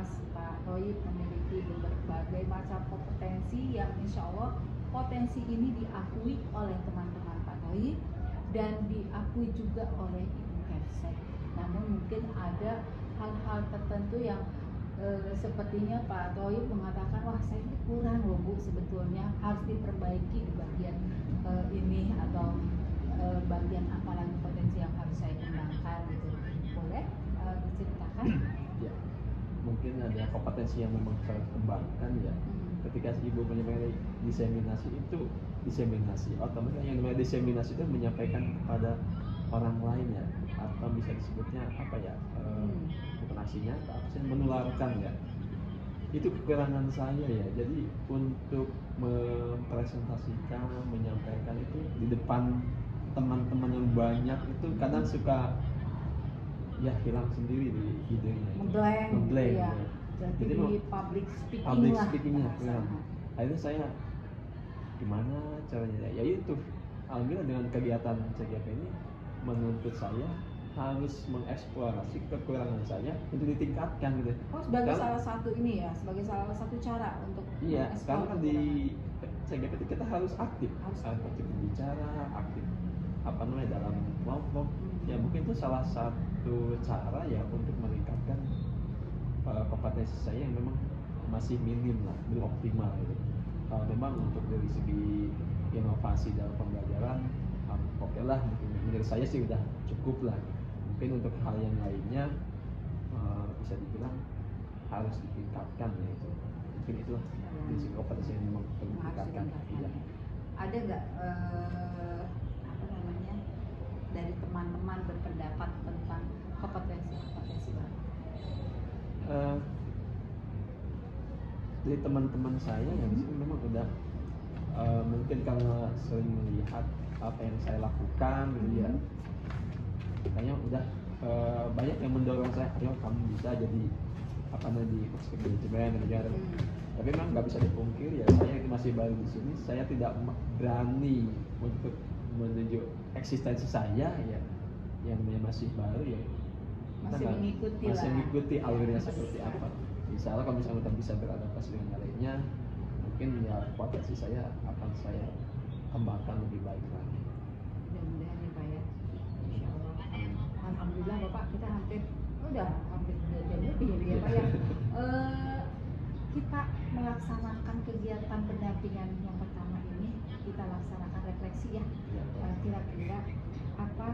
Thoyib memiliki berbagai macam kompetensi yang insya Allah potensi ini diakui oleh teman-teman Pak Thoyib dan diakui juga oleh Ibu Kevsek. Namun mungkin ada hal-hal tertentu yang sepertinya Pak Thoyib mengatakan, wah saya ini kurang loh Bu, sebetulnya harus diperbaiki di bagian ini, atau bagian apa lagi potensi yang harus saya kembangkan gitu. Boleh diceritakan? Ya, mungkin ada kompetensi yang memang saya kembangkan ya. Ketika ibu menyampaikan diseminasi, otomatis yang namanya diseminasi itu menyampaikan kepada orang lain ya, atau bisa disebutnya apa ya, bukan aksinya, menularkan ya. Itu kekurangan saya ya. Jadi untuk mempresentasikan, menyampaikan itu di depan teman-teman yang banyak itu kadang suka ya hilang sendiri di idenya, ngeblank ya. Jadi di public speakingnya kurang. Akhirnya saya gimana caranya ya itu, alhamdulillah dengan kegiatan CGP ini menuntut saya harus mengeksplorasi kekurangan saya untuk ditingkatkan gitu. Sebagai salah satu ini ya, sebagai salah satu cara untuk iya, karena kan di CGP itu kita harus aktif berbicara, aktif apa namanya dalam kelompok. Ya mungkin itu salah satu cara ya untuk meningkatkan kompetensi saya yang memang masih minim lah, belum optimal gitu. Kalau memang untuk dari segi inovasi dalam pembelajaran, oke lah, menurut saya sih udah cukup lah. Mungkin untuk hal yang lainnya bisa dibilang harus ditingkatkan ya itu. Mungkin itulah dari segi kompetensi yang memang perlu ditingkatkan. Iya. Ada nggak apa namanya dari teman-teman berpendapat tentang kompetensi Bapak? Dari teman-teman saya yang memang udah mungkin karena sering melihat apa yang saya lakukan gitu ya, kayaknya udah banyak yang mendorong saya, ayo kamu bisa jadi apa namanya di manajemen negara. Tapi memang nggak bisa dipungkir ya, saya masih baru di sini, saya tidak berani untuk menunjuk eksistensi saya ya, yang masih baru ya. Masih mengikuti alurnya seperti apa. Insya Allah kalau misalnya kita bisa beradaptasi dengan yang lainnya, mungkin ya potensi saya akan saya kembangkan lebih baik lagi. Mudah-mudahan ya Pak ya. Insya Allah. Alhamdulillah Bapak, kita hampir 2 jam lebih ya Pak ya. kita melaksanakan kegiatan pendampingan yang pertama ini, kita laksanakan refleksi ya. Kira-kira apa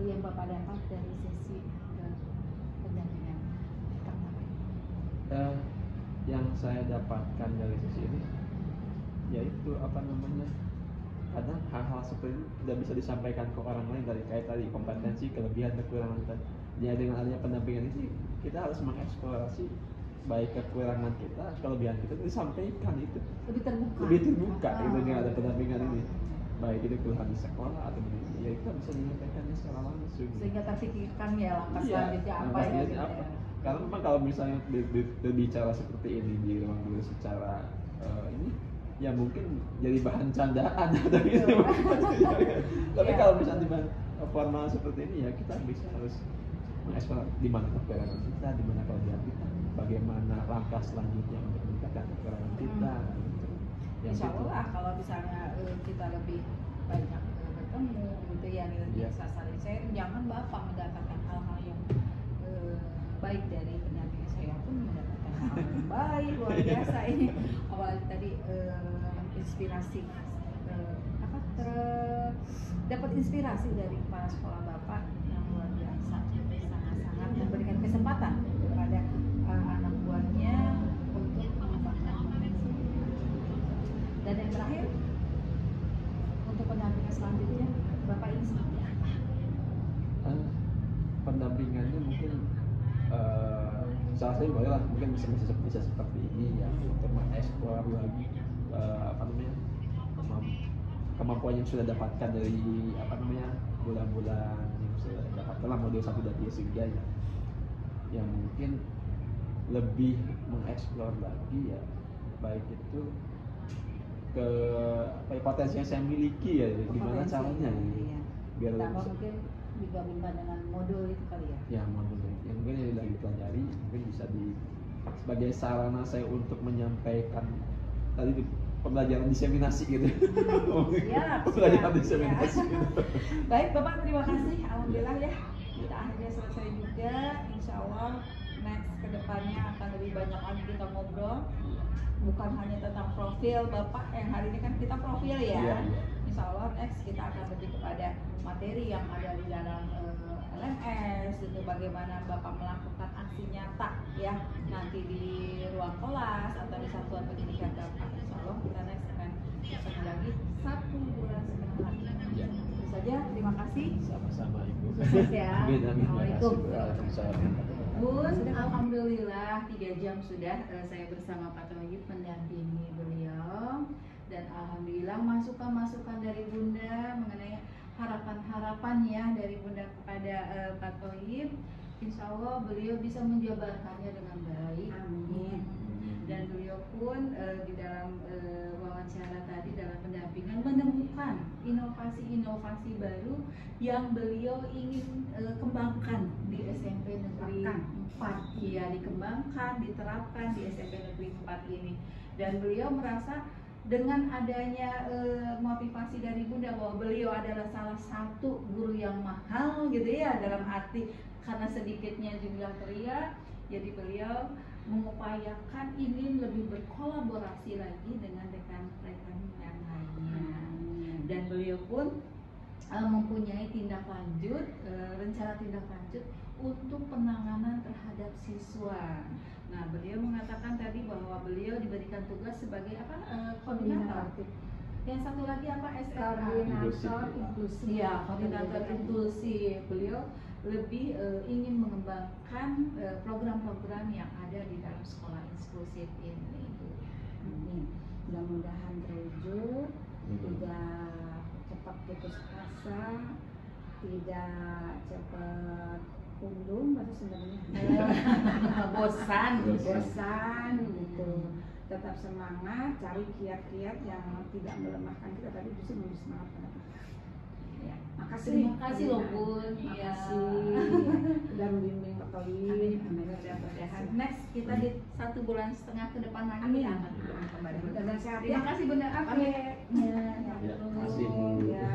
yang Bapak dapat dari sesi pendampingan pertama ini? Yang saya dapatkan dari sesi ini yaitu kadang hal-hal seperti ini tidak bisa disampaikan ke orang lain, dari kayak tadi kompetensi, kelebihan, kekurangan tadi. Ya, dengan adanya pendampingan ini kita harus mengeksplorasi baik kekurangan kita, kelebihan kita itu disampaikan, itu lebih terbuka itu dengan ada pendampingan ini, baik itu keluhan di sekolah atau di ya kita bisa menyampaikannya secara langsung, sehingga terpikirkan ya langkah selanjutnya apa ya gitu ya. Karena memang kalau misalnya berbicara seperti ini di ruang guru secara ini ya mungkin jadi bahan candaan atau gitu. Tapi kalau misalnya di formal seperti ini ya kita bisa harus mengeksplor di mana kekurangan kita, di mana kelebihan kita, bagaimana langkah selanjutnya untuk meningkatkan kekurangan kita. Insya Allah kalau misalnya kita lebih banyak bertemu gitu ya, bisa saling sharing, jangan Bapak mendapatkan hal-hal yang baik dari pendamping, saya pun mendapatkan hal yang baik luar biasa ini. Apalagi tadi inspirasi dapat inspirasi dari kepala sekolah Bapak yang luar biasa, sangat-sangat memberikan kesempatan kepada anak buahnya untuk mengembangkan potensi. Dan yang terakhir, untuk pendampingan selanjutnya Bapak ini seperti apa? Pendampingannya mungkin salah satu boleh lah, mungkin bisa seperti ini ya, untuk mengeksplor lagi kemampuan yang sudah dapatkan dari bulan-bulan yang sudah dapat dalam modul 1 dan 3 ya, yang mungkin lebih mengeksplor lagi ya, baik itu ke potensi yang saya miliki ya, gimana caranya ya. Biar mungkin digabungkan dengan modul itu kali ya. Ya, modul yang mungkin yang sudah dipelajari mungkin bisa sebagai sarana saya untuk menyampaikan tadi pembelajaran diseminasi gitu. Pembelajaran diseminasi. Gitu. Baik Bapak, terima kasih. Alhamdulillah ya, kita akhirnya selesai juga. Insya Allah next kedepannya akan lebih banyak lagi kita ngobrol. Bukan hanya tentang profil Bapak, yang hari ini kan kita profil ya. Insya Allah next kita akan lebih kepada materi yang ada di dalam LMS, itu bagaimana Bapak melakukan aksi nyata ya, nanti di ruang kelas atau di satuan pendidikan Bapak. Insya Allah kita next akan ketemu lagi 1 bulan setengah lagi. Itu saja, terima kasih. Sama-sama Ibu. Sukses ya. Assalamualaikum. Bun, alhamdulillah 3 jam sudah saya bersama Pak Toyib mendampingi beliau, dan alhamdulillah masukan-masukan dari Bunda mengenai harapan-harapan ya dari Bunda kepada Pak Toyib. Insya Allah beliau bisa menjabarkannya dengan baik. Amin. Dan beliau pun di dalam wawancara tadi, dalam pendampingan, menemukan inovasi-inovasi baru yang beliau ingin kembangkan di SMP Negeri 4. Ya, dikembangkan, diterapkan di SMP Negeri 4 ini. Dan beliau merasa dengan adanya motivasi dari Bunda bahwa beliau adalah salah satu guru yang mahal gitu ya, dalam arti karena sedikitnya jumlah pria, jadi beliau mengupayakan ingin lebih berkolaborasi lagi dengan rekan-rekan yang lainnya. Dan beliau pun mempunyai tindak lanjut, rencana tindak lanjut untuk penanganan terhadap siswa. Nah, beliau mengatakan tadi bahwa beliau diberikan tugas sebagai koordinator. Yang satu lagi apa? Koordinator inklusi. Ya, koordinator inklusi. Beliau lebih ingin mengembangkan program-program yang ada di dalam sekolah inklusif ini. Mudah-mudahan terwujud, tidak cepat putus asa, tidak cepat pundung atau sebenarnya bosan gitu. Tetap semangat, cari kiat-kiat yang tidak melemahkan kita, tadi justru memberi semangat pada kita. Ya, terima kasih loh Bun. Makasih sudah membimbing Pak Toyib. Mudah-mudahan next kita di 1 bulan setengah ke depan lagi akan kembali. Terima kasih Bunda. Oke. Terima kasih Bu. Ya,